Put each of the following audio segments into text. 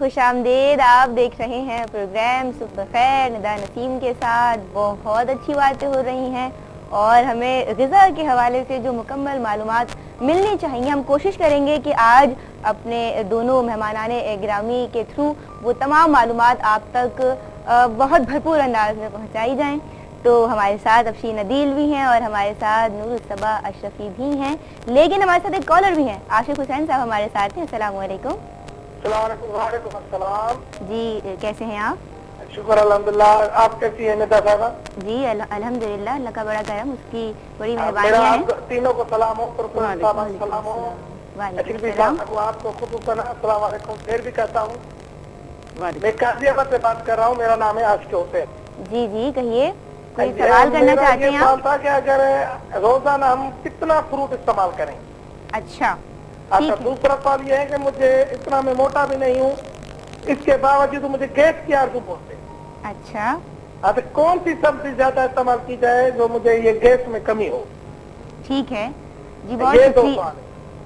खुशामदीद। आप देख रहे हैं प्रोग्राम सुबह खैर निदा नसीम के साथ। बहुत अच्छी बातें हो रही हैं और हमें ग़िज़ा के हवाले से जो मुकम्मल मालूमात मिलनी चाहिए, हम कोशिश करेंगे कि आज अपने दोनों मेहमानाने गिरामी के थ्रू वो तमाम मालूमात आप तक बहुत भरपूर अंदाज में पहुँचाई जाएँ। तो हमारे साथ अफशीन अदील भी हैं और हमारे साथ नूर सबा अशरफी भी हैं, लेकिन हमारे साथ एक कॉलर भी हैं। आशिक हुसैन साहब हमारे साथ हैं। अस्सलाम वालेकुम। वालेकुम अस्सलाम जी, कैसे हैं आप? शुक्र अल्हम्दुलिल्लाह। आप कैसी हैं निदा साहबा? जी अल्हम्दुलिल्लाह, अल्लाह का बड़ा करम, उसकी बड़ी मेहरबानियां हैं। तीनों को सलाम हो, सलाम हो। आपको खुसूसन अस्सलाम वालेकुम फिर भी कहता हूँ। मैं गाजियाबाद से बात कर रहा हूँ, मेरा नाम है आशिक हुसैन। जी जी, कहिए, कोई सवाल करना चाहते हैं आप? था कि अगर रोजाना हम कितना फ्रूट इस्तेमाल करें। अच्छा, दूसरा सवाल ये है कि मुझे इतना मैं मोटा भी नहीं हूँ, इसके बावजूद मुझे गैस की आरज़ू बहुत है। अच्छा, तो कौन सी सब्जी ज्यादा इस्तेमाल की जाए जो मुझे ये गैस में कमी हो? ठीक है जी,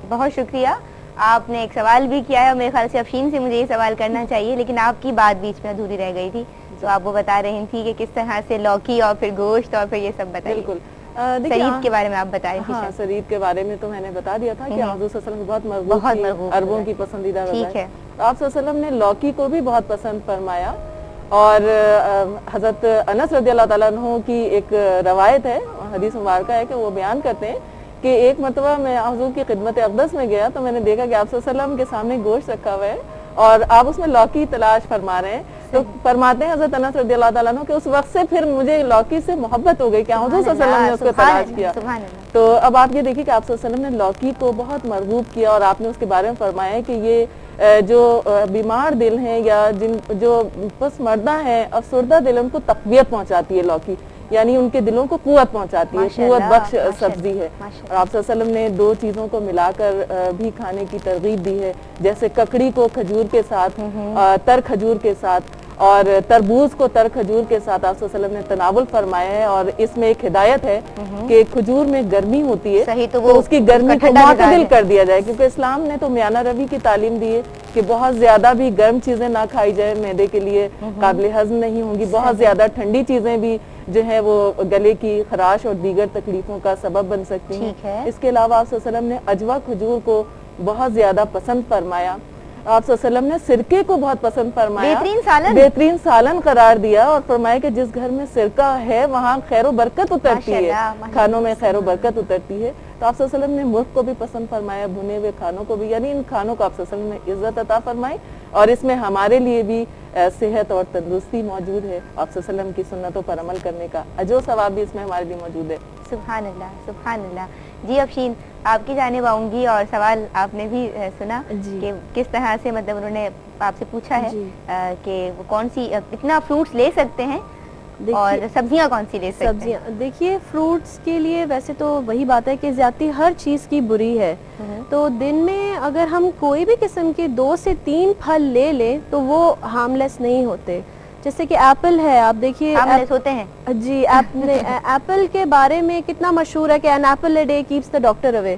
बहुत शुक्रिया। आपने एक सवाल भी किया है और मेरे ख्याल से अफशीन से मुझे ये सवाल करना चाहिए, लेकिन आपकी बात बीच में अधूरी रह गई थी, तो आप वो बता रही थी कि किस तरह से लौकी और फिर गोश्त और फिर ये सब बताइए। बिल्कुल, सरीद के बारे में आप बताएं। हाँ, सरीद के बारे में तो मैंने बता दिया था कि हुज़ूर सल्लल्लाहु अलैहि वसल्लम बहुत मरगूब अरबों की पसंदीदा ठीक है। आप सल्लल्लाहु ने लौकी को भी बहुत पसंद फरमाया और हजरत अनस रज़ियल्लाहु ताला अन्हु की एक रवायत है, हदीस मुबारक है कि वो बयान करते हैं कि एक मरतबा मैं हुज़ूर की खिदमत अक़दस में गया तो मैंने देखा कि आप सल्लल्लाहु अलैहि वसल्लम के सामने गोश्त रखा हुआ है और आप उसमें लौकी तलाश फरमा रहे हैं। तो फरमाते हैं हज़रत अनस रज़ियल्लाहु ताला अन्हु कि उस वक्त से फिर मुझे लौकी से मोहब्बत हो गई कि हुज़ूर सल्लल्लाहु अलैहि वसल्लम ने उसको तलाश किया। तो अब आप ये देखिए कि आप सल्लल्लाहु अलैहि वसल्लम ने लौकी को बहुत मरगूब किया और आपने उसके बारे में फरमाया कि ये जो बीमार दिल हैं या जिन जो पसमर्दा हैं, अफसरदा दिल, उनको तक़वियत पहुँचाती है लौकी, यानी उनके दिलों को कुव्वत पहुंचाती है, कुव्वत बख्श सब्जी है। और आप सल्लल्लाहु अलैहि वसल्लम ने दो चीजों को मिलाकर भी खाने की तरगीब दी है, जैसे ककड़ी को खजूर के साथ, तर खजूर के साथ, और तरबूज को तर खजूर के साथ आप सल्लल्लाहु अलैहि वसल्लम ने तनावुल फरमाया है। और इसमें एक हिदायत है कि खजूर में गर्मी होती है, सही, तो उसकी गर्मी को मुतदिल कर दिया जाए, क्योंकि इस्लाम ने तो मियाना रवी की तालीम दी है कि बहुत ज्यादा भी गर्म चीजें ना खाई जाए, मैदे के लिए काबिल हज़म नहीं होंगी। बहुत ज्यादा ठंडी चीजें भी जो है वो गले की खराश और दीगर तकलीफों का सबब बन सकती हैं। इसके अलावा आप सल्लल्लाहु अलैहि वसल्लम ने अजवा खजूर को बहुत ज्यादा पसंद फरमाया। आप सल्लल्लाहु अलैहि वसल्लम ने सिरके को बहुत पसंद फरमाया, बेहतरीन सालन करार दिया और फरमाया कि जिस घर में सिरका है वहाँ खैर बरकत उतरती है, खानों में खैर बरकत उतरती है। तो आप सल्लल्लाहु अलैहि वसल्लम ने मुर्ग को भी पसंद फरमाया, भुने हुए खानों को भी, यानी इन खानों को आप सल्लल्लाहु अलैहि वसल्लम ने इज्जत अता फरमाई और इसमें हमारे लिए भी सेहत और तंदुरुस्ती मौजूद है। आप सल्लल्लाहु अलैहि वसल्लम की सुन्नतों पर अमल करने का अजर सवाब भी इसमें हमारे लिए मौजूद है। सुभान अल्लाह, सुभान अल्लाह। जी अफशीन, आपकी जानिब आऊंगी और सवाल आपने भी सुना कि किस तरह से मतलब उन्होंने आपसे पूछा है कि वो कौन सी कितना फ्रूट्स ले सकते हैं और सब्जियां कौन सी ले सकते हैं। देखिए, फ्रूट्स के लिए वैसे तो वही बात है कि ज्यादा हर चीज़ की बुरी है, तो दिन में अगर हम कोई भी किस्म के 2 से 3 फल ले लें तो वो हार्मलेस नहीं होते। जैसे कि एप्पल है, आप देखिए होते हैं जी। एप्पल के बारे में कितना मशहूर है कि an apple a day keeps the doctor away,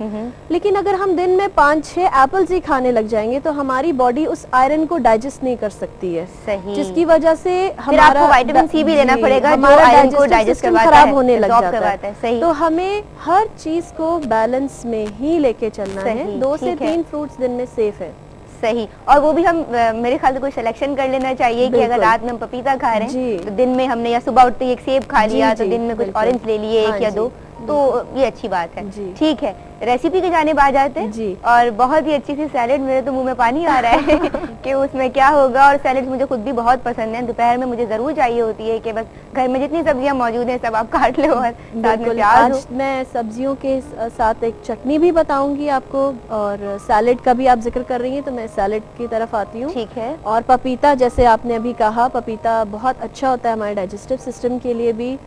लेकिन अगर हम दिन में 5-6 एप्पल्स ही खाने लग जाएंगे तो हमारी बॉडी उस आयरन को डाइजेस्ट नहीं कर सकती है, सही, जिसकी वजह से हमारा विटामिन सी भी लेना पड़ेगा, हमारा डाइजेस्टिव खराब होने लग जाता है। तो हमें हर चीज को बैलेंस में ही लेके चलना है। 2 से 3 फ्रूट्स दिन में सेफ है। सही, और वो भी हम मेरे ख्याल से कोई सिलेक्शन कर लेना चाहिए कि अगर रात में हम पपीता खा रहे हैं तो दिन में हमने, या सुबह उठते ही एक सेब खा लिया तो दिन में कुछ ऑरेंज ले लिए, 1 या 2, तो ये अच्छी बात है। ठीक है, रेसिपी की जानिब आ जाते हैं। और बहुत ही अच्छी सी सैलेड, मेरे तो मुंह में पानी आ रहा है कि उसमें क्या होगा। और सैलेड मुझे खुद भी बहुत पसंद है, दोपहर में मुझे जरूर चाहिए होती है कि बस घर में जितनी सब्जियां मौजूद हैं सब आप काट लो और साथ में प्याज। आज मैं सब्जियों के साथ एक चटनी भी बताऊंगी आपको, और सैलेड का भी आप जिक्र कर रही हैं तो मैं सैलेड की तरफ आती हूँ। ठीक है। और पपीता, जैसे आपने अभी कहा, पपीता बहुत अच्छा होता है हमारे डाइजेस्टिव सिस्टम के लिए भी,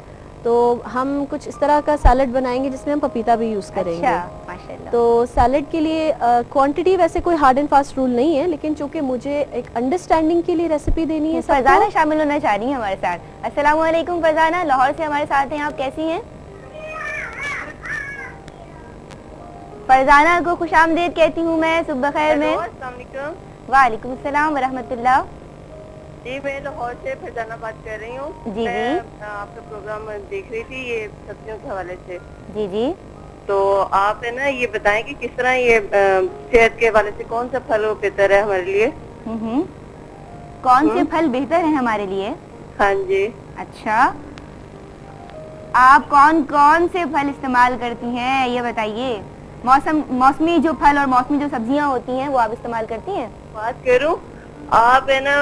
तो हम कुछ इस तरह का सैलेड बनाएंगे जिसमें हम पपीता भी यूज करेंगे। अच्छा, माशाल्लाह। तो सैलेड के लिए क्वांटिटी वैसे कोई हार्ड एंड फास्ट रूल नहीं है, लेकिन चूंकि मुझे एक अंडरस्टैंडिंग के लिए रेसिपी देनी है। फरजाना शामिल होना चाह रही है हमारे साथ। अस्सलाम वालेकुम फरजाना, लाहौर से हमारे साथ हैं, आप कैसी हैं? फरजाना को खुशामदीद कहती हूँ मैं सुबह खैर में। वालेकुम अस्सलाम वरहमतुल्लाह। जी मैं लाहौर से फरजाना बात कर रही हूँ। जी मैं जी आपका प्रोग्राम देख रही थी ये सब्जियों के हवाले से। जी जी तो आप है ना ये बताएं कि किस तरह ये सेहत के हवाले से कौन सा फल बेहतर है हमारे लिए। कौन से फल बेहतर हैं हमारे लिए? हाँ जी। अच्छा, आप कौन कौन से फल इस्तेमाल करती हैं ये बताइए। मौसमी जो फल और मौसमी जो सब्जियां होती हैं वो आप इस्तेमाल करती हैं? बात करूँ आप है ना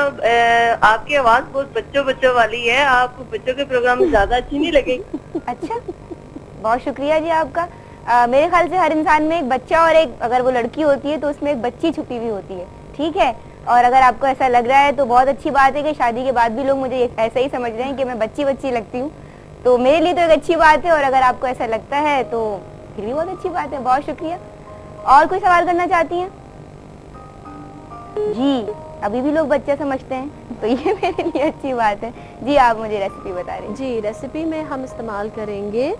आपकी आवाज बहुत बच्चों वाली है, आप बच्चों के प्रोग्राम में ज्यादा अच्छी नहीं लगेगी। अच्छा, बहुत शुक्रिया जी आपका। मेरे ख्याल से हर इंसान में एक बच्चा और एक, अगर वो लड़की होती है तो उसमें एक बच्ची छुपी हुई होती है, ठीक है। और अगर आपको ऐसा लग रहा है तो बहुत अच्छी बात है कि शादी के बाद भी लोग मुझे ऐसा ही समझ रहे हैं कि मैं बच्ची लगती हूँ, तो मेरे लिए तो एक अच्छी बात है। और अगर आपको ऐसा लगता है तो फिर भी बहुत अच्छी बात है। बहुत शुक्रिया। और कोई सवाल करना चाहती हैं? जी, अभी भी लोग बच्चा समझते हैं तो ये मेरे लिए अच्छी बात है। जी आप मुझे रेसिपी बता रहे हैं। जी, रेसिपी में हम इस्तेमाल करेंगे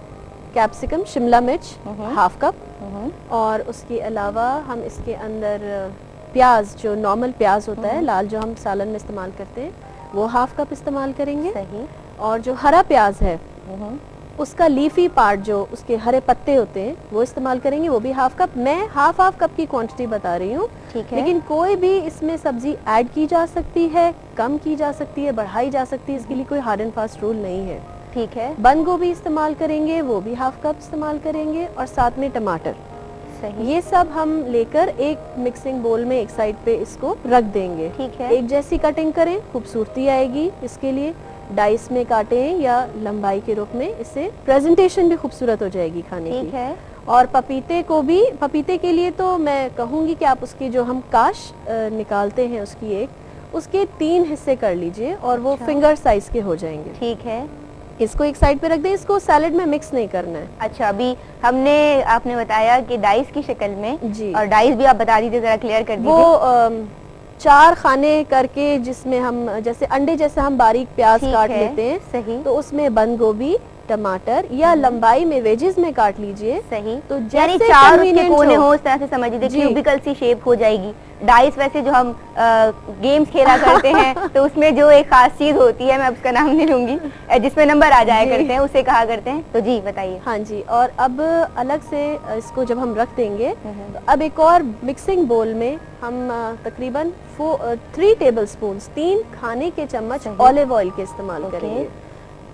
कैप्सिकम, शिमला मिर्च हाफ कप, और उसके अलावा हम इसके अंदर प्याज, जो नॉर्मल प्याज होता है लाल, जो हम सालन में इस्तेमाल करते हैं, वो हाफ कप इस्तेमाल करेंगे। सही। और जो हरा प्याज है उसका लीफी पार्ट, जो उसके हरे पत्ते होते हैं, वो इस्तेमाल करेंगे, वो भी हाफ कप। मैं हाफ कप की क्वांटिटी बता रही हूँ, ठीक है। लेकिन कोई भी इसमें सब्जी ऐड की जा सकती है, कम की जा सकती है, बढ़ाई जा सकती है, इसके लिए कोई हार्ड एंड फास्ट रूल नहीं है, ठीक है। बंद गोभी इस्तेमाल करेंगे, वो भी हाफ कप इस्तेमाल करेंगे, और साथ में टमाटर। सही। ये सब हम लेकर एक मिक्सिंग बोल में एक साइड पे इसको रख देंगे, ठीक है। एक जैसी कटिंग करें, खूबसूरती आएगी। इसके लिए डाइस में काटें या लंबाई के रूप में, इससे प्रेजेंटेशन भी खूबसूरत हो जाएगी खाने की। ठीक है। और पपीते को भी, पपीते के लिए तो मैं कहूँगी कि आप उसकी जो हम काश निकालते हैं उसके 3 हिस्से कर लीजिए, और वो फिंगर साइज के हो जाएंगे। ठीक है। इसको एक साइड पे रख दें, इसको सैलेड में मिक्स नहीं करना है। अच्छा, अभी आपने बताया कि डाइस की शक्ल में जी, और डाइस भी आप बता दीजिए, जरा क्लियर कर दीजिए। वो 4 खाने करके, जिसमें हम जैसे अंडे जैसे हम बारीक प्याज काट लेते हैं, सही। तो उसमें बंद गोभी, टमाटर, या लंबाई में वेजेस में काट लीजिए। सही। तो यानी जैसे 4 convenient कोने हो, इस तरह से समझ लीजिए, क्यूबिकल सी शेप हो जाएगी। डाइस वैसे जो हम गेम्स खेला करते हैं तो उसमें जो एक खास चीज होती है, मैं उसका नाम नहीं लूंगी, जिसमें नंबर आ जाया करते हैं, उसे कहा करते हैं। तो जी बताइए। हाँ जी, और अब अलग से इसको जब हम रख देंगे, तो अब एक और मिक्सिंग बोल में हम तकरीबन 3 टेबलस्पून, 3 खाने के चम्मच ऑलिव ऑयल के इस्तेमाल करेंगे।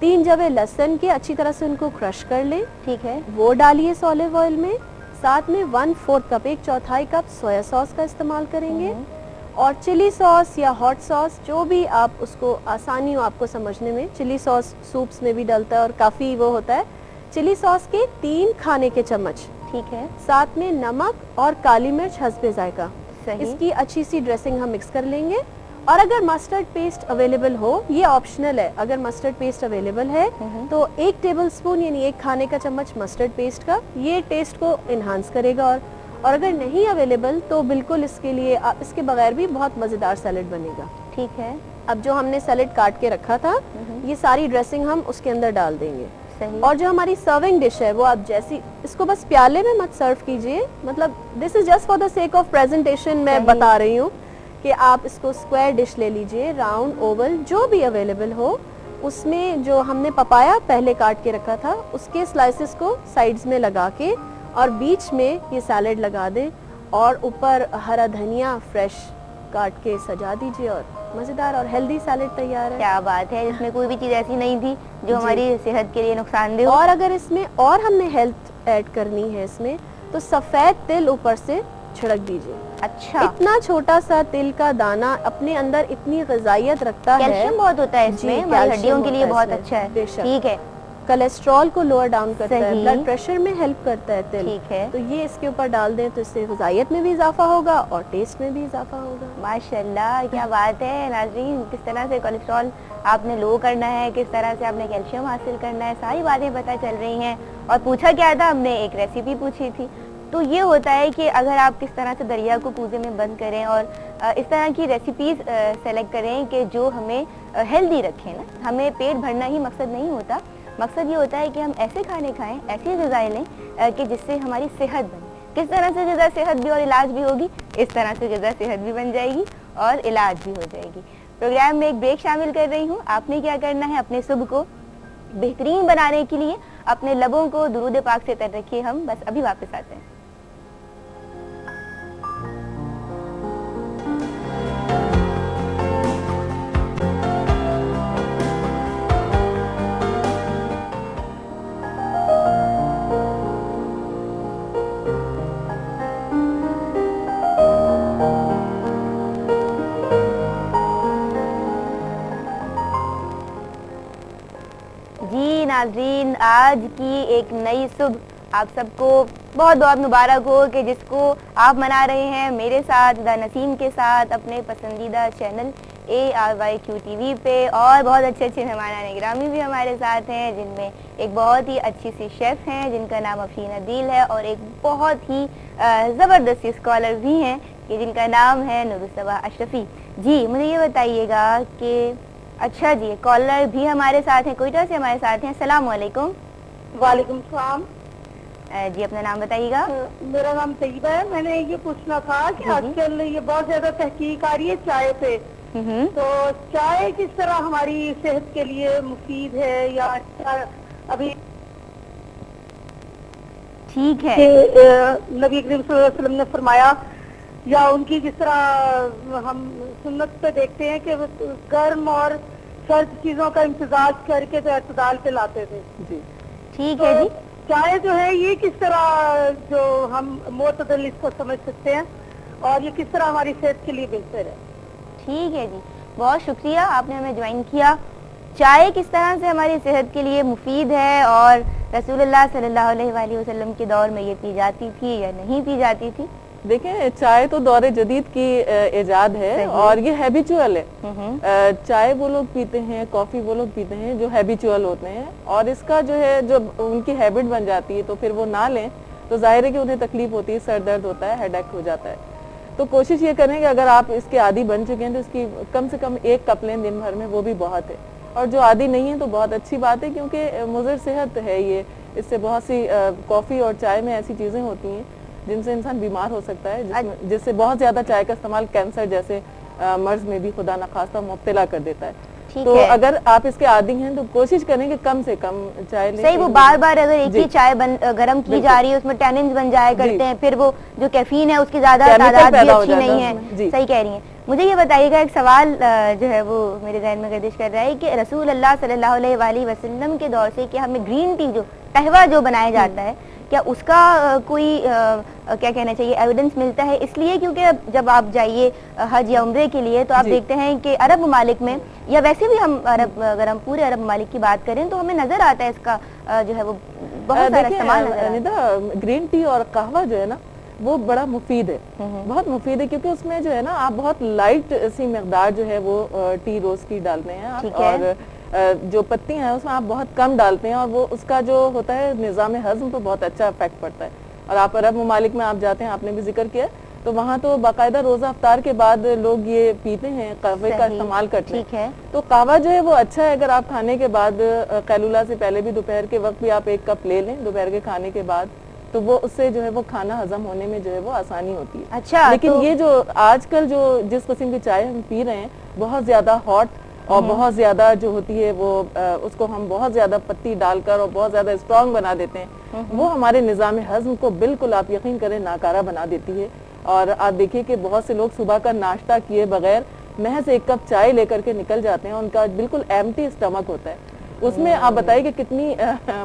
3 जवे लहसुन के अच्छी तरह से उनको क्रश कर लें, ठीक है। वो डालिए इस ऑलिव ऑयल में। साथ में 1/4 कप, 1/4 कप सोया सॉस का इस्तेमाल करेंगे, और चिली सॉस या हॉट सॉस, जो भी आप उसको आसानी हो आपको समझने में। चिली सॉस सूप्स में भी डलता है और काफ़ी वो होता है। चिली सॉस के 3 खाने के चम्मच, ठीक है। साथ में नमक और काली मिर्च हस्बे जायका। सही। इसकी अच्छी सी ड्रेसिंग हम मिक्स कर लेंगे। और अगर मस्टर्ड पेस्ट अवेलेबल हो, ये ऑप्शनल है, अगर मस्टर्ड पेस्ट अवेलेबल है तो 1 टेबलस्पून यानी 1 खाने का चम्मच मस्टर्ड पेस्ट का, ये टेस्ट को इन्हांस करेगा। और अगर नहीं अवेलेबल तो बिल्कुल इसके लिए आप इसके बगैर भी बहुत मज़ेदार सैलेड बनेगा। ठीक है। अब जो हमने सैलेड काट के रखा था, ये सारी ड्रेसिंग हम उसके अंदर डाल देंगे। सही। और जो हमारी सर्विंग डिश है, वो आप जैसी, इसको बस प्याले में मत सर्व कीजिए, मतलब this is just for the sake of presentation मैं बता रही हूँ कि आप इसको स्क्वायर डिश ले लीजिए, राउंड, ओवल, जो भी अवेलेबल हो। उसमें जो हमने पपाया पहले काट के रखा था, उसके स्लाइसेस को साइड्स में लगा के, और बीच में ये सैलेड लगा दें, और ऊपर हरा धनिया फ्रेश काट के सजा दीजिए, और मज़ेदार और हेल्दी सैलेड तैयार है। क्या बात है, जिसमें कोई भी चीज़ ऐसी नहीं थी जो हमारी सेहत के लिए नुकसानदेह हो। और अगर इसमें और हमने हेल्थ ऐड करनी है इसमें, तो सफ़ेद तिल ऊपर से छिड़क दीजिए। अच्छा। इतना छोटा सा तिल का दाना अपने अंदर इतनी ग़िज़ाइयत रखता है। कैल्शियम बहुत होता है इसमें, हमारी हड्डियों के लिए बहुत अच्छा है। ठीक है। कोलेस्ट्रॉल को लोअर डाउन करता है, ब्लड प्रेशर में हेल्प करता है तिल। ठीक है। तो ये इसके ऊपर डाल दें तो इससे ग़िज़ाइयत में भी इजाफा होगा और टेस्ट में भी इजाफा होगा। माशाल्लाह, क्या बात है नाज़रीन, किस तरह से कोलेस्ट्रॉल आपने लो करना है, किस तरह से आपने कैल्शियम हासिल करना है, सारी बातें पता चल रही हैं। और पूछा क्या था हमने, एक रेसिपी पूछी थी। तो ये होता है कि अगर आप किस तरह से दरिया को कूजे में बंद करें और इस तरह की रेसिपीज़ सेलेक्ट करें कि जो हमें हेल्दी रखें ना। हमें पेट भरना ही मकसद नहीं होता, मकसद ये होता है कि हम ऐसे खाने खाएं, ऐसी ग़िज़ाएं लें कि जिससे हमारी सेहत बने। किस तरह से ग़िज़ा सेहत भी और इलाज भी होगी, इस तरह से ग़िज़ा सेहत भी बन जाएगी और इलाज भी हो जाएगी। प्रोग्राम में एक ब्रेक शामिल कर रही हूँ। आपने क्या करना है, अपने सुबह को बेहतरीन बनाने के लिए अपने लबों को दुरूद पाक से तर रखिए। हम बस अभी वापस आते हैं। जी नाज़रीन, आज की एक नई सुबह आप सबको बहुत बहुत मुबारक हो कि जिसको आप मना रहे हैं मेरे साथ, निदा नसीम के साथ, अपने पसंदीदा चैनल ARYQ TV पे। और बहुत अच्छे अच्छे मेहमान गिरामी भी हमारे साथ हैं, जिनमें एक बहुत ही अच्छी सी शेफ़ हैं जिनका नाम अफरीन अदील है, और एक बहुत ही ज़बरदस्त स्कॉलर भी हैं कि जिनका नाम है नूरुस्सबा अशरफी। जी मुझे ये बताइएगा कि अच्छा जी, कॉलर भी हमारे साथ हैं, कोयटा से हमारे साथ हैं। अस्सलाम वालेकुम। वालेकुम सलाम। जी अपना नाम बताइएगा। मेरा नाम तैयबा है। मैंने ये पूछना था कि आजकल ये बहुत ज्यादा तहकीक आ रही है चाय पे, तो चाय किस तरह हमारी सेहत के लिए मुफीद है या अच्छा अभी ठीक है नबी करीम सल्लल्लाहु अलैहि वसल्लम ने फरमाया, या उनकी जिस तरह हम सुन्नत पे देखते हैं कि गर्म और सर्द चीजों का इम्तिजाज करके तो अतदाल पे लाते थे। जी ठीक है जी। चाय जो है ये किस तरह जो हम मोतदल इसको समझ सकते हैं और ये किस तरह हमारी सेहत के लिए बेहतर है? ठीक है जी, बहुत शुक्रिया आपने हमें ज्वाइन किया। चाय किस तरह से हमारी सेहत के लिए मुफीद है और रसूलुल्लाह सल्लल्लाहु अलैहि वसल्लम के दौर में ये पी जाती थी या नहीं पी जाती थी? देखें, चाय तो दौरे जदीद की इजाद है और ये हैबिचुअल है। चाय वो लोग पीते हैं, कॉफी वो लोग पीते हैं जो हैबिचुअल होते हैं, और इसका जो है जब उनकी हैबिट बन जाती है तो फिर वो ना लें तो जाहिर है कि उन्हें तकलीफ होती है, सर दर्द होता है, हेडेक हो जाता है। तो कोशिश ये करें कि अगर आप इसके आदी बन चुके हैं तो इसकी कम से कम 1 कप लें दिन भर में, वो भी बहुत है। और जो आदी नहीं है तो बहुत अच्छी बात है, क्योंकि मुज़र सेहत है ये। इससे बहुत सी कॉफ़ी और चाय में ऐसी चीज़ें होती हैं जिनसे इंसान बीमार हो सकता है, जिससे बहुत ज्यादा चाय का इस्तेमाल कैंसर जैसे मर्ज में भी खुदा न खास्ता मुब्तला कर देता है। तो अगर आप इसके आदी हैं तो कोशिश करें कि कम से कम चाय लें। सही, वो बार बार अगर एक ही चाय गर्म की जा रही है उसमें टैनिन्स बन जाया करते हैं, फिर वो जो कैफीन है उसकी ज्यादा तादाद भी अच्छी नहीं है। सही कह रही हैं। मुझे ये बताइएगा, एक सवाल जो है वो मेरे जहन में गर्दिश कर रहा है कि रसूल अल्लाह सल्लल्लाहु अलैहि वसल्लम के दौर से कि हमें ग्रीन टी जो कहवा जो बनाया जाता है, क्या उसका कोई क्या कहना चाहिए एविडेंस मिलता है? इसलिए क्योंकि जब आप जाइए हज या उम्रे के लिए तो आप देखते हैं कि अरब ममालिक में, या वैसे भी हम अगर हम पूरे अरब ममालिक की बात करें तो हमें नजर आता है इसका जो है वो बहुत सारा इस्तेमाल। ग्रीन टी और कहवा जो है ना वो बड़ा मुफीद है, बहुत मुफीद है, क्योंकि उसमें जो है ना आप बहुत लाइट सी मकदार जो है वो टी रोज की डालते हैं आप, और जो पत्तियां हैं उसमें आप बहुत कम डालते हैं, और वो उसका जो होता है निज़ाम हज़म पर बहुत अच्छा इफेक्ट पड़ता है। और आप अरब ममालिक में आप जाते हैं, आपने भी जिक्र किया, तो वहाँ तो बाकायदा रोजा अफ्तार के बाद लोग ये पीते हैं, कहवे का इस्तेमाल करते हैं। तो कहवा जो है वो अच्छा है, अगर आप खाने के बाद कैलुला से पहले भी दोपहर के वक्त भी आप 1 कप ले लें दोपहर के खाने के बाद, तो वो उससे जो है वो खाना हजम होने में जो है वो आसानी होती है। अच्छा, लेकिन ये जो आजकल जो जिस किस्म की चाय हम पी रहे हैं बहुत ज्यादा हॉट और बहुत ज्यादा जो होती है वो उसको हम बहुत ज्यादा पत्ती डालकर और बहुत ज्यादा स्ट्रॉन्ग बना देते हैं, वो हमारे निज़ाम हज़म को बिल्कुल आप यकीन करें नाकारा बना देती है। और आप देखिए कि बहुत से लोग सुबह का नाश्ता किए बगैर महज 1 कप चाय लेकर के निकल जाते हैं, उनका बिल्कुल एम्प्टी स्टमक होता है। उसमें आप बताइए कि कितनी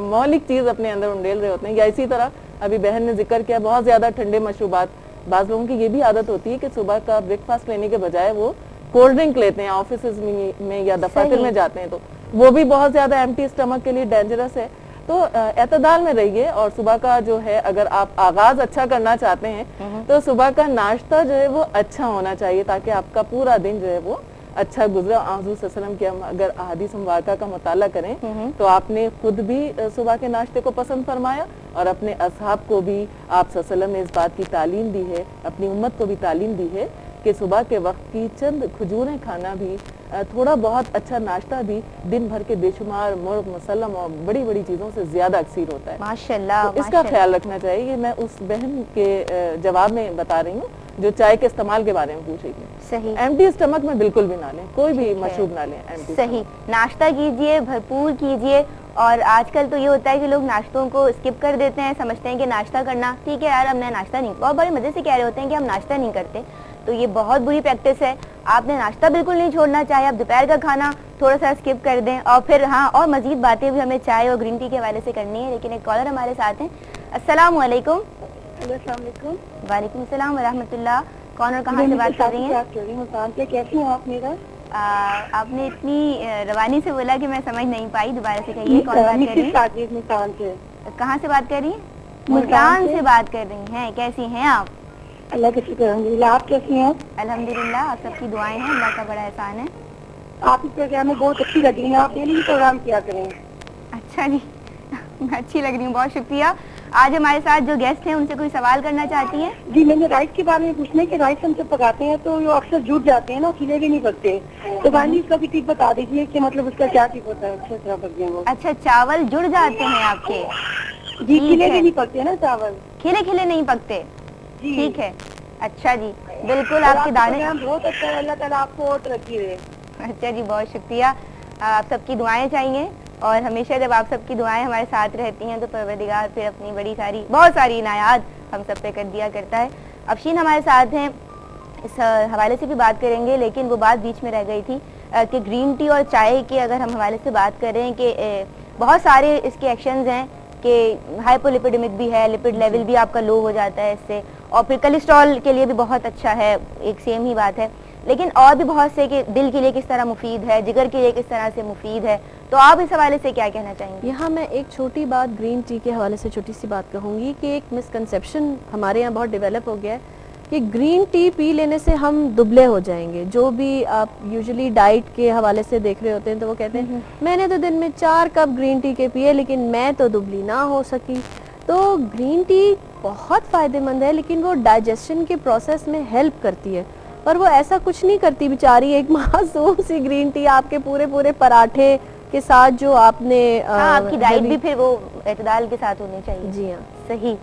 मौलिक चीज अपने अंदर उंडेल रहे होते हैं। या इसी तरह अभी बहन ने जिक्र किया बहुत ज्यादा ठंडे मशरूबात, बाज़ लोगों की ये भी आदत होती है कि सुबह का ब्रेकफास्ट लेने के बजाय वो कोल्ड ड्रिंक लेते हैं, ऑफिस में या दफातर में जाते हैं, तो वो भी बहुत ज्यादा एम्प्टी स्टमक के लिए डेंजरस है। तो एतदाल में रहिए, और सुबह का जो है अगर आप आगाज अच्छा करना चाहते हैं तो सुबह का नाश्ता जो है वो अच्छा होना चाहिए, ताकि आपका पूरा दिन जो है वो अच्छा गुजरा। हुज़ूर सल्लल्लाहु अलैहि वसल्लम की हम अगर अहादीस मुबारका का मुताला करें तो आपने खुद भी सुबह के नाश्ते को पसंद फरमाया, और अपने असहाब को भी आप सल्लल्लाहु अलैहि वसल्लम ने इस बात की तालीम दी है, अपनी उम्मत को भी तालीम दी है कि सुबह के वक्त की चंद खजूरें खाना भी, थोड़ा बहुत अच्छा नाश्ता भी दिन भर के बेशुमार मुर्ग मुसल्लम और बड़ी बड़ी चीजों से ज्यादा अक्सीर होता है। माशाल्लाह, तो इसका ख्याल रखना चाहिए। मैं उस बहन के जवाब में बता रही हूँ जो चाय के इस्तेमाल के बारे में पूछेगी। सही। एम्प्टी स्टमक में बिल्कुल भी ना लें, कोई भी मशरूब ना लें एम्प्टी। सही, नाश्ता कीजिए, भरपूर कीजिए। और आजकल तो ये होता है कि लोग नाश्तों को स्किप कर देते हैं, समझते हैं कि नाश्ता करना ठीक है यार, हमने नाश्ता नहीं, बहुत बड़े मजे से कह रहे होते हैं कि हम नाश्ता नहीं करते, तो ये बहुत बुरी प्रैक्टिस है। आपने नाश्ता बिल्कुल नहीं छोड़ना चाहिए, आप दोपहर का खाना थोड़ा सा स्किप कर दें। और फिर हाँ, और मजीद बातें भी हमें चाय और ग्रीन टी के हवाले से करनी है, लेकिन एक कॉलर हमारे साथ हैं। अस्सलाम वालेकुम। वालेकुम सलाम व रहमतुल्लाह। कौन और कहाँ से बात कर रही हैं? कैसी हैं आप? मेरा आपने इतनी रवानी से बोला कि मैं समझ नहीं पाई, दोबारा से कहिए कौन बात कर रही है? कहाँ से बात कर रही हैं? मुल्तान से बात कर रही हैं। कैसी हैं आप? अल्लाह का शुक्र अल्हम्दुलिल्लाह। आप कैसी हैं? अल्हम्दुलिल्लाह, आप सबकी दुआएं हैं, अल्लाह का बड़ा एहसान है। आप इस प्रोग्राम में बहुत अच्छी लग रही हैं, आप डेली प्रोग्राम किया करें। अच्छा जी, अच्छी लग रही हूँ, बहुत शुक्रिया। आज हमारे साथ जो गेस्ट हैं उनसे कोई सवाल करना चाहती हैं? जी, मैंने राइस के बारे में पूछना है कि राइस हम जब पकाते हैं तो वो अक्सर जुट जाते हैं ना, खिले भी नहीं पकते, तो गांधी इसका भी टिप बता दीजिए कि मतलब उसका क्या टिप होता है अच्छी तरह पक जाए वो। अच्छा, चावल जुड़ जाते हैं आपके? जी, खिले भी नहीं पकते ना चावल, खिले खिले नहीं पकते। जी ठीक है, अच्छा जी, बिल्कुल आपके दाने बहुत अच्छा है, अल्लाह ताला आपको और तरक्की दे। अच्छा जी, बहुत शुक्रिया। आप सबकी दुआएं चाहिए, और हमेशा जब आप सबकी दुआएं हमारे साथ रहती हैं तो परवरदिगार फिर अपनी बहुत सारी इनायात हम सब पे कर दिया करता है। अफशीन हमारे साथ हैं, इस हवाले से भी बात करेंगे, लेकिन वो बात बीच में रह गई थी कि ग्रीन टी और चाय के अगर हम हवाले से बात करें कि बहुत सारे इसके एक्शंस हैं कि हाइपोलिपिडेमिक भी है, लिपिड लेवल भी आपका लो हो जाता है इससे, और फिर कोलेस्ट्रॉल के लिए भी बहुत अच्छा है, एक सेम ही बात है। लेकिन और भी बहुत से कि दिल के लिए किस तरह मुफीद है, जिगर के लिए किस तरह से मुफीद है, तो आप इस हवाले से क्या कहना चाहेंगे? यहाँ मैं एक छोटी बात ग्रीन टी के हवाले से छोटी सी बात कहूँगी कि एक मिसकंसेप्शन हमारे यहाँ बहुत डेवलप हो गया है कि ग्रीन टी पी लेने से हम दुबले हो जाएंगे। जो भी आप यूजुअली डाइट के हवाले से देख रहे होते हैं तो वो कहते हैं मैंने तो दिन में 4 कप ग्रीन टी के पिए लेकिन मैं तो दुबली ना हो सकी। तो ग्रीन टी बहुत फ़ायदेमंद है, लेकिन वो डाइजेशन के प्रोसेस में हेल्प करती है, पर वो ऐसा कुछ नहीं करती बेचारी। एक मासूम सी ग्रीन टी आपके पूरे पराठे के साथ जो आपने आपकी डाइट भी फिर वो एतदाल के साथ होनी चाहिए। जी हाँ, सही।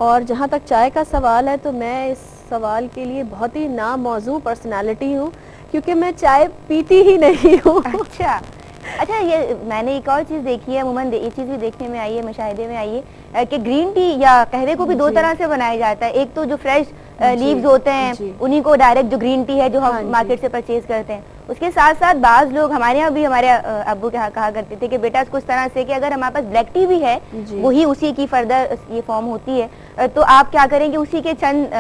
और जहाँ तक चाय का सवाल है तो मैं इस सवाल के लिए बहुत ही नामौजू पर्सनालिटी हूँ, क्योंकि मैं चाय पीती ही नहीं हूँ। अच्छा, ये मैंने एक और चीज़ देखी है, अमूमन ये चीज़ भी देखने में आई है, मुशाहिदे में आई है कि ग्रीन टी या कहवे को भी 2 तरह से बनाया जाता है। एक तो जो फ्रेश लीव्स होते हैं उन्हीं को डायरेक्ट जो ग्रीन टी है जो हम मार्केट से परचेज करते हैं, उसके साथ साथ बाज लोग हमारे यहाँ भी, हमारे अब्बू कहा करते थे कि बेटा कुछ तरह से कि अगर हमारे पास ब्लैक टी भी है वही उसी की फर्दर ये फॉर्म होती है, तो आप क्या करेंगे उसी के चंद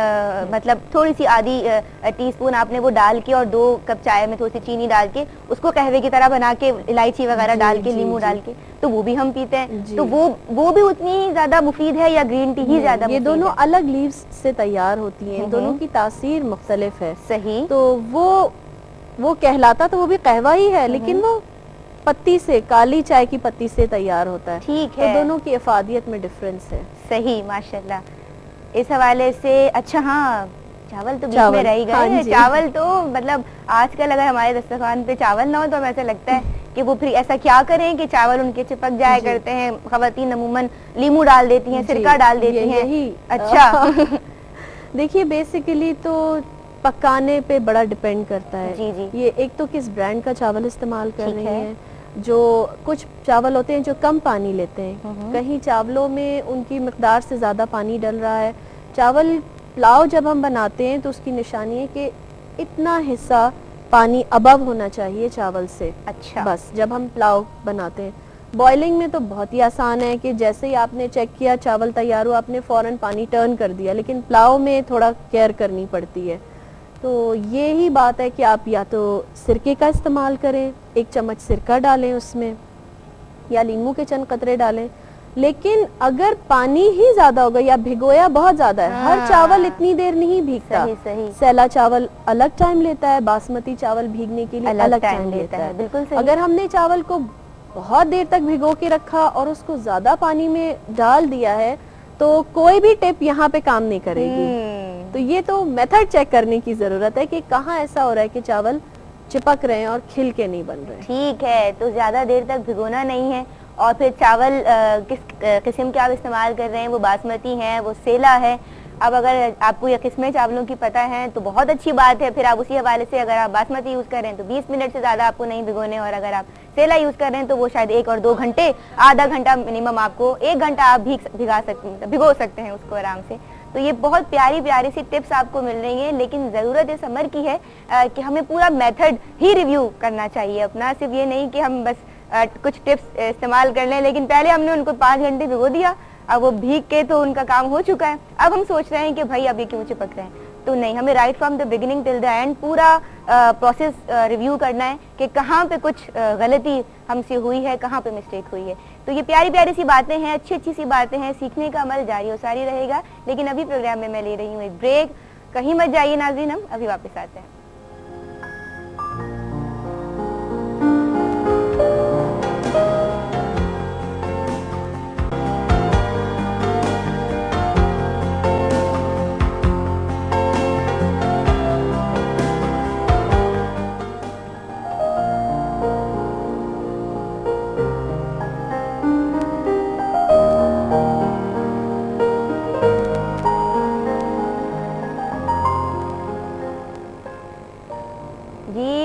मतलब थोड़ी सी आधी टीस्पून आपने वो डाल के और 2 कप चाय में थोड़ी सी चीनी डाल के उसको कहवे की तरह बना के इलायची वगैरह डाल के नींबू डाल के तो वो भी हम पीते हैं। तो वो भी उतनी ही ज्यादा मुफीद है या ग्रीन टी ही ज्यादा? ये दोनों अलग लीव्स से तैयार होती हैं, दोनों की तासीर मुख्तलिफ है। सही। तो वो कहलाता तो वो भी कहवा ही है, लेकिन वो पत्ती से, काली चाय की पत्ती से तैयार होता है। ठीक है, तो दोनों की इफादियत में डिफरेंस है। सही, माशाल्लाह। इस हवाले से अच्छा, हाँ, चावल तो बीच में रह ही गए। चावल तो मतलब आजकल अगर हमारे दस्तरखान पे चावल ना हो तो हमें ऐसा लगता है कि वो फिर ऐसा क्या करें कि चावल उनके चिपक जाया करते हैं। खवातीन अमूमन लीमू डाल देती हैं, सिरका डाल देती हैं। अच्छा देखिए, बेसिकली तो पकाने पे बड़ा डिपेंड करता है। जी। ये एक तो किस ब्रांड का चावल इस्तेमाल कर रहे हैं। जो कुछ चावल होते हैं जो कम पानी लेते हैं, कहीं चावलों में उनकी मिकदार से ज़्यादा पानी डल रहा है। चावल पुलाव जब हम बनाते हैं तो उसकी निशानी है कि इतना हिस्सा पानी अबव होना चाहिए चावल से। अच्छा, बस जब हम पुलाव बनाते हैं। बॉइलिंग में तो बहुत ही आसान है कि जैसे ही आपने चेक किया चावल तैयार हुआ, आपने फ़ौरन पानी टर्न कर दिया, लेकिन पुलाव में थोड़ा केयर करनी पड़ती है। तो ये ही बात है कि आप या तो सिरके का इस्तेमाल करें, 1 चम्मच सिरका डालें उसमें, या नींबू के चंद कतरे डालें। लेकिन अगर पानी ही ज्यादा होगा या भिगोया बहुत ज्यादा है, हर चावल इतनी देर नहीं भीगता। सही। सैला चावल अलग टाइम लेता है, बासमती चावल भीगने के लिए अलग टाइम लेता है। बिल्कुल सही। अगर अगर हमने चावल को बहुत देर तक भिगो के रखा और उसको ज्यादा पानी में डाल दिया है तो कोई भी टिप यहाँ पे काम नहीं करेगी। तो ये तो मेथड चेक करने की जरूरत है कि कहाँ ऐसा हो रहा है कि चावल चिपक रहे हैं और खिल के नहीं बन रहे। ठीक है, तो ज्यादा देर तक भिगोना नहीं है। और फिर चावल किस किस्म के आप इस्तेमाल कर रहे हैं, वो बासमती है, वो सेला है, अब अगर आपको ये किस्में चावलों की पता है तो बहुत अच्छी बात है, फिर आप उसी हवाले से अगर आप बासमती यूज़ कर रहे हैं तो 20 मिनट से ज़्यादा आपको नहीं भिगोने, और अगर आप सेला यूज़ कर रहे हैं तो वो शायद 1 और 2 घंटे, आधा घंटा मिनिमम, आपको 1 घंटा आप भिगो सकते हैं उसको आराम से। तो ये बहुत प्यारी प्यारी सी टिप्स आपको मिल रही हैं, लेकिन ज़रूरत इस अमर की है कि हमें पूरा मेथड ही रिव्यू करना चाहिए अपना, सिर्फ ये नहीं कि हम बस कुछ टिप्स इस्तेमाल कर लें, लेकिन पहले हमने उनको 5 घंटे भिगो दिया, अब वो भीग के तो उनका काम हो चुका है, अब हम सोच रहे हैं कि भाई अब ये क्यों चिपक रहे हैं। तो नहीं, हमें right from the beginning till the end पूरा प्रोसेस रिव्यू करना है कि कहाँ पे कुछ गलती हमसे हुई है, कहाँ पे मिस्टेक हुई है। तो ये प्यारी प्यारी सी बातें हैं, अच्छी अच्छी सी बातें हैं, सीखने का अमल जारी और सारी रहेगा। लेकिन अभी प्रोग्राम में मैं ले रही हूँ एक ब्रेक, कहीं मत जाइए नाज़रीन, हम अभी वापस आते हैं।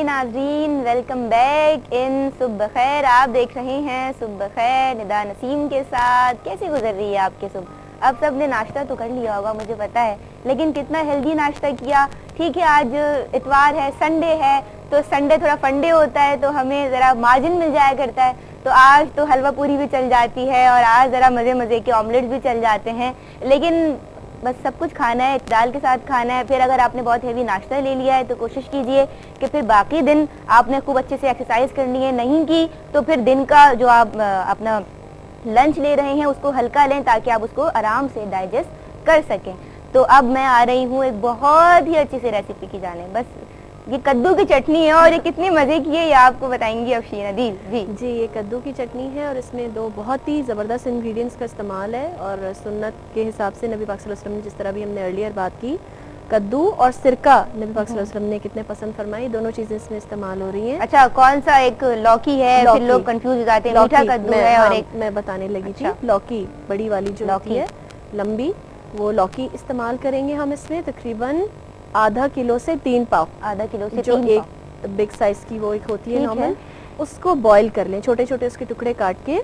नाज़रीन, वेलकम बैक इन सुबह खैर। आप देख रहे हैं सुबह खैर निदा नसीम के साथ। कैसे गुजर रही है आपके सुबह? अब सब ने नाश्ता तो कर लिया होगा मुझे पता है, लेकिन कितना हेल्दी नाश्ता किया। ठीक है, आज इतवार है, संडे है, तो संडे थोड़ा फंडे होता है, तो हमें ज़रा मार्जिन मिल जाया करता है। तो आज तो हलवा पूरी भी चल जाती है और आज ज़रा मज़े मज़े के ऑमलेट्स भी चल जाते हैं, लेकिन बस सब कुछ खाना है, इत्दाल के साथ खाना है। फिर अगर आपने बहुत हेवी नाश्ता ले लिया है तो कोशिश कीजिए कि फिर बाकी दिन आपने खूब अच्छे से एक्सरसाइज करनी है, नहीं की तो फिर दिन का जो आप अपना लंच ले रहे हैं उसको हल्का लें ताकि आप उसको आराम से डाइजेस्ट कर सकें। तो अब मैं आ रही हूँ एक बहुत ही अच्छी सी रेसिपी की जाने। बस ये कद्दू की चटनी है और ये कितनी मज़े की है ये आपको बताएंगी अफशीन अदील जी। ये कद्दू की चटनी है और इसमें 2 बहुत ही ज़बरदस्त इंग्रेडिएंट्स का इस्तेमाल है, और सुन्नत के हिसाब से नबी पाक सल्लल्लाहु अलैहि वसल्लम ने, जिस तरह भी हमने अर्लियर बात की, कद्दू और सिरका नबी पाक सल्लल्लाहु अलैहि वसल्लम ने कितने पसंद फरमाई, दोनों चीज़ें इसमें इस्तेमाल हो रही हैं। अच्छा, कौन सा? एक लौकी है, फिर लोग कंफ्यूज हो जाते हैं, मीठा कद्दू है और एक मैं बताने लगी थी, लौकी बड़ी वाली जो लौकी है लंबी, वो लौकी इस्तेमाल करेंगे हम इसमें। तकरीबन आधा किलो से 3 पाव, आधा किलो से जो 3 एक बिग साइज की वो एक होती है नॉर्मल, उसको बॉईल कर लें, छोटे छोटे उसके टुकड़े काट के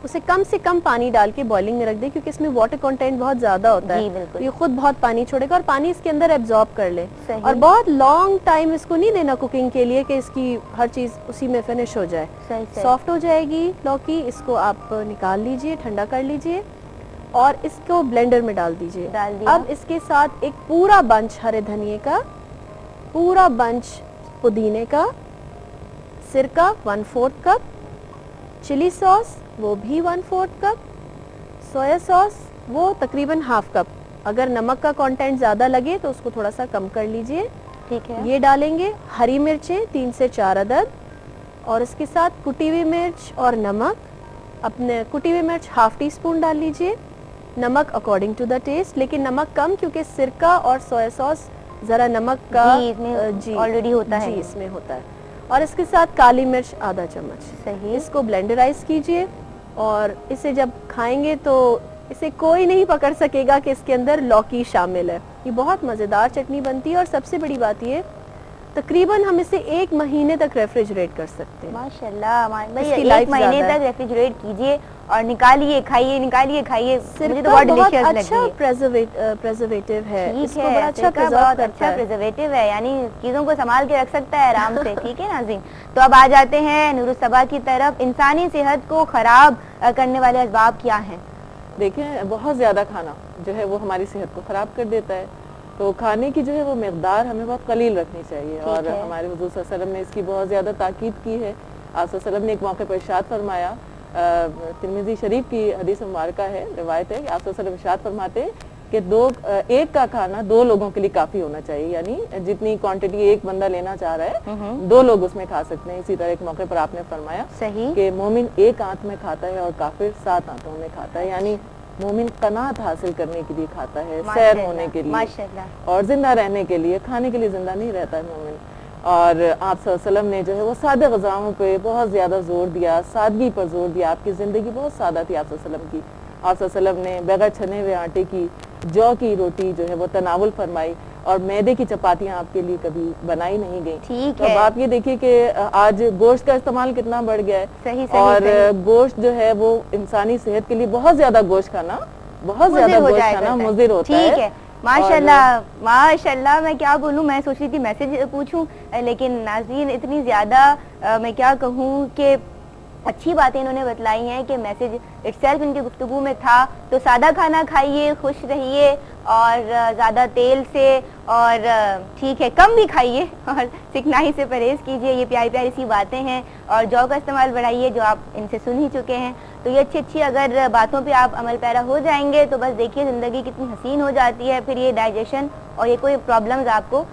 उसे कम से कम पानी डाल के बॉइलिंग में रख दें, क्योंकि इसमें वाटर कंटेंट बहुत ज्यादा होता है, ये खुद बहुत पानी छोड़ेगा और पानी इसके अंदर एब्जॉर्ब कर ले। और बहुत लॉन्ग टाइम इसको नहीं देना कुकिंग के लिए कि इसकी हर चीज उसी में फिनिश हो जाए, सॉफ्ट हो जाएगी लौकी। इसको आप निकाल लीजिए, ठंडा कर लीजिए और इसको ब्लेंडर में डाल दीजिए। अब इसके साथ एक पूरा बंच हरे धनिए का, पूरा बंच पुदीने का, सिरका 1/4 कप, चिली सॉस वो भी 1/4 कप, सोया सॉस वो तकरीबन 1/2 कप। अगर नमक का कंटेंट ज़्यादा लगे तो उसको थोड़ा सा कम कर लीजिए, ठीक है। ये डालेंगे। हरी मिर्चें 3 से 4 अदद, और इसके साथ कुटी हुई मिर्च और नमक। अपने कुटी हुई मिर्च 1/2 टी-स्पून डाल लीजिए, नमक अकॉर्डिंग टू द टेस्ट, लेकिन नमक कम, क्योंकि सिरका और सोया सॉस जरा नमक का जी ऑलरेडी होता है, जी इसमें होता है। और इसके साथ काली मिर्च आधा चम्मच। सही। इसको ब्लेंडराइज कीजिए और इसे जब खाएंगे तो इसे कोई नहीं पकड़ सकेगा कि इसके अंदर लौकी शामिल है। ये बहुत मज़ेदार चटनी बनती है और सबसे बड़ी बात ये तकरीबन हम इसे 1 महीने तक रेफ्रिजरेट कर सकते हैं। माशाल्लाह, भाई 1 महीने तक रेफ्रिजरेट कीजिए और निकालिए खाइए, निकालिए खाइए। मुझे तो बहुत डिलीशियस लगी। अच्छा प्रिजर्वेटिव है, इसको बड़ा अच्छा प्रिजर्वेटिव है, यानी चीजों को संभाल के रख सकता है आराम से। ठीक है नाज़रीन, तो अब आ जाते हैं नूरुस्सबा की तरफ। इंसानी सेहत को खराब करने वाले असबाब क्या हैं? देखिए, बहुत ज्यादा खाना जो है वो हमारी सेहत को खराब कर देता है, तो खाने की जो है वो मिकदार हमें बहुत कलील रखनी चाहिए। और हमारे हुज़ूर सल्लल्लाहु अलैहि वसल्लम ने इसकी बहुत ज़्यादा ताकीद की है। आप सल्लल्लाहु अलैहि वसल्लम ने एक मौके पर इरशाद फरमाया, तिरमिज़ी शरीफ की हदीस मुबारका है, रिवायत है कि आप सल्लल्लाहु अलैहि वसल्लम इरशाद फरमाते हैं कि एक का खाना 2 लोगों के लिए काफ़ी होना चाहिए, यानी जितनी क्वांटिटी एक बंदा लेना चाह रहा है 2 लोग उसमें खा सकते हैं। इसी तरह एक मौके पर आपने फरमाया कि मोमिन 1 आंत में खाता है और काफिर 7 आंतों में खाता है, यानी मोमिन कनात हासिल करने के लिए खाता है, सैर होने के लिए और जिंदा रहने के लिए। खाने के लिए जिंदा नहीं रहता है मोमिन। और आप सल्लल्लाहु अलैहि वसल्लम ने जो है वो सादे ग़िज़ाओं पे बहुत ज़्यादा जोर दिया, सादगी पर जोर दिया। आपकी ज़िंदगी बहुत सादा थी आप सल्लल्लाहु अलैहि वसल्लम की। आप सल्लल्लाहु अलैहि वसल्लम ने बगैर छने हुए आटे की जौ की रोटी जो है वो तनावुल फरमाई और मैदे की चपातियां आपके लिए कभी बनाई नहीं गई। ठीक तो है। अब आप ये देखिए कि आज गोश्त का इस्तेमाल कितना बढ़ गया है। सही, सही, और सही। गोश्त जो है वो इंसानी सेहत के लिए बहुत ज्यादा गोश्त खाना मुज़िर होता है। ठीक है, माशाल्लाह माशाल्लाह। मैं क्या बोलूं, मैं सोच रही थी मैसेज पूछूं, लेकिन नाज़रीन इतनी ज्यादा मैं क्या कहूं कि अच्छी बातें इन्होंने बतलाई हैं कि मैसेज इटसेल्फ इनकी गुफ्तगू में था। तो सादा खाना खाइए, खुश रहिए और ज़्यादा तेल से और ठीक है कम भी खाइए और चिकनाई से परहेज कीजिए। ये प्यारी प्यारी सी बातें हैं और जौ का इस्तेमाल बढ़ाइए जो आप इनसे सुन ही चुके हैं। तो ये अच्छी अच्छी अगर बातों पे आप अमल पैरा हो जाएंगे तो बस देखिए ज़िंदगी कितनी हसीन हो जाती है। फिर ये डाइजेशन और ये कोई प्रॉब्लम्स आपको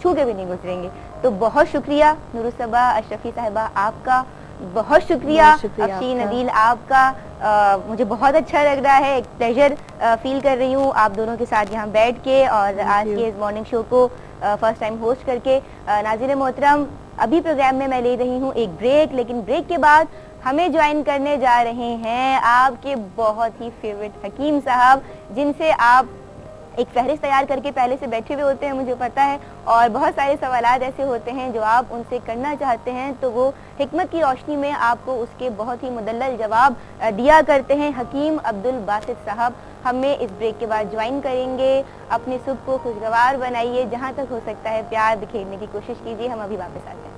छू के भी नहीं गुजरेंगे। तो बहुत शुक्रिया नूरुस्सबा अशरफी साहिबा आपका, बहुत शुक्रिया अफशीन अदील आपका। मुझे बहुत अच्छा लग रहा है, एक प्लेजर फील कर रही हूँ आप दोनों के साथ यहाँ बैठ के और आज के इस मॉर्निंग शो को फर्स्ट टाइम होस्ट करके। नाज़रीन मोहतरम, अभी प्रोग्राम में मैं ले रही हूँ एक ब्रेक, लेकिन ब्रेक के बाद हमें ज्वाइन करने जा रहे हैं आपके बहुत ही फेवरेट हकीम साहब, जिनसे आप एक फहरिस्त तैयार करके पहले से बैठे हुए होते हैं, मुझे पता है। और बहुत सारे सवालात ऐसे होते हैं जो आप उनसे करना चाहते हैं तो वो हिकमत की रोशनी में आपको उसके बहुत ही मुदल्लल जवाब दिया करते हैं हकीम अब्दुल बासित साहब। हमें इस ब्रेक के बाद ज्वाइन करेंगे। अपने सुबह को खुशगवार बनाइए, जहाँ तक हो सकता है प्यार बिखेरने की कोशिश कीजिए। हम अभी वापस आते हैं।